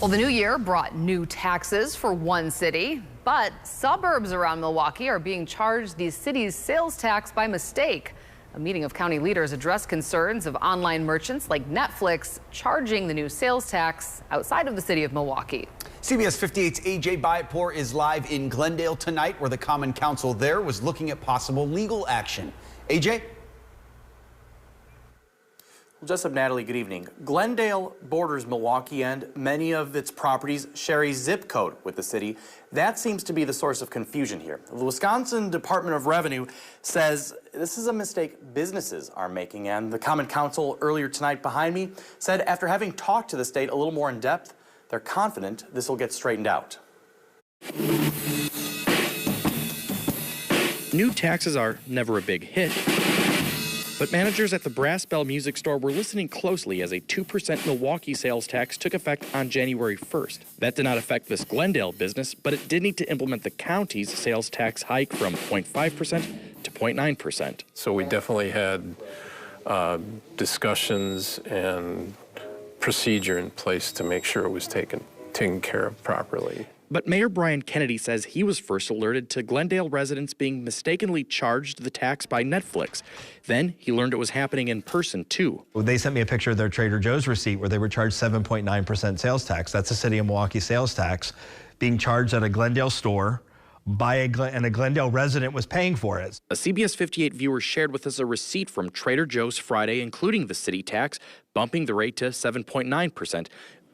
Well, the new year brought new taxes for one city, but suburbs around Milwaukee are being charged the city's sales tax by mistake. A meeting of county leaders addressed concerns of online merchants like Netflix charging the new sales tax outside of the city of Milwaukee. CBS 58's AJ Bayatpour is live in Glendale tonight, where the Common Council there was looking at possible legal action. AJ? Well, Jessup, Natalie, good evening. Glendale borders Milwaukee, and many of its properties share a zip code with the city. That seems to be the source of confusion here. The Wisconsin Department of Revenue says this is a mistake businesses are making, and the Common Council earlier tonight behind me said after having talked to the state a little more in depth, they're confident this will get straightened out. New taxes are never a big hit, but managers at the Brass Bell Music Store were listening closely as a 2% Milwaukee sales tax took effect on January 1st. That did not affect this Glendale business, but it did need to implement the county's sales tax hike from 0.5% to 0.9%. So we definitely had discussions and procedure in place to make sure it was taken care of properly. But Mayor Brian Kennedy says he was first alerted to Glendale residents being mistakenly charged the tax by Netflix. Then he learned it was happening in person, too. They sent me a picture of their Trader Joe's receipt where they were charged 7.9% sales tax. That's the city of Milwaukee sales tax being charged at a Glendale store and a Glendale resident was paying for it. A CBS 58 viewer shared with us a receipt from Trader Joe's Friday, including the city tax, bumping the rate to 7.9%.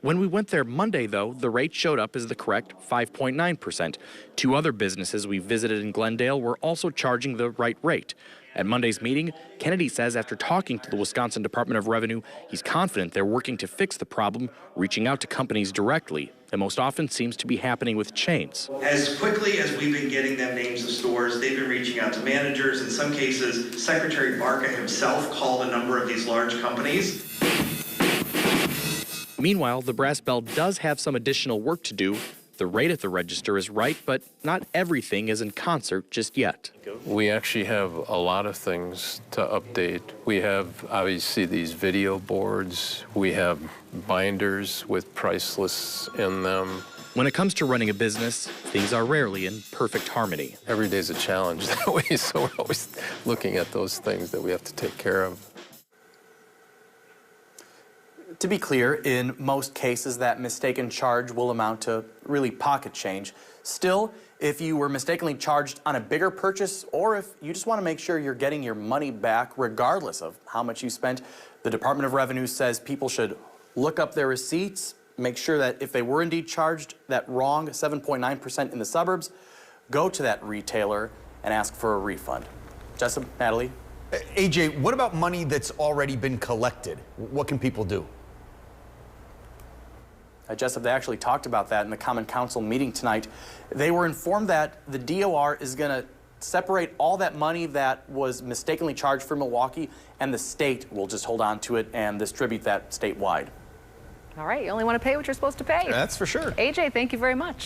When we went there Monday, though, the rate showed up as the correct 5.9%. Two other businesses we visited in Glendale were also charging the right rate. At Monday's meeting, Kennedy says after talking to the Wisconsin Department of Revenue, he's confident they're working to fix the problem, reaching out to companies directly. It most often seems to be happening with chains. As quickly as we've been getting them names of stores, they've been reaching out to managers. In some cases, Secretary Barca himself called a number of these large companies. Meanwhile, the Brass Bell does have some additional work to do. The rate at the register is right, but not everything is in concert just yet. We actually have a lot of things to update. We have obviously these video boards. We have binders with price lists in them. When it comes to running a business, things are rarely in perfect harmony. Every day's a challenge that way, so we're always looking at those things that we have to take care of. To be clear, in most cases, that mistaken charge will amount to really pocket change. Still, if you were mistakenly charged on a bigger purchase, or if you just want to make sure you're getting your money back regardless of how much you spent, the Department of Revenue says people should look up their receipts, make sure that if they were indeed charged that wrong 7.9% in the suburbs, go to that retailer and ask for a refund. Jessup, Natalie? AJ, what about money that's already been collected? What can people do? Jessup, they actually talked about that in the Common Council meeting tonight. They were informed that the DOR is going to separate all that money that was mistakenly charged for Milwaukee, and the state will just hold on to it and distribute that statewide. All right, you only want to pay what you're supposed to pay. That's for sure. AJ, thank you very much.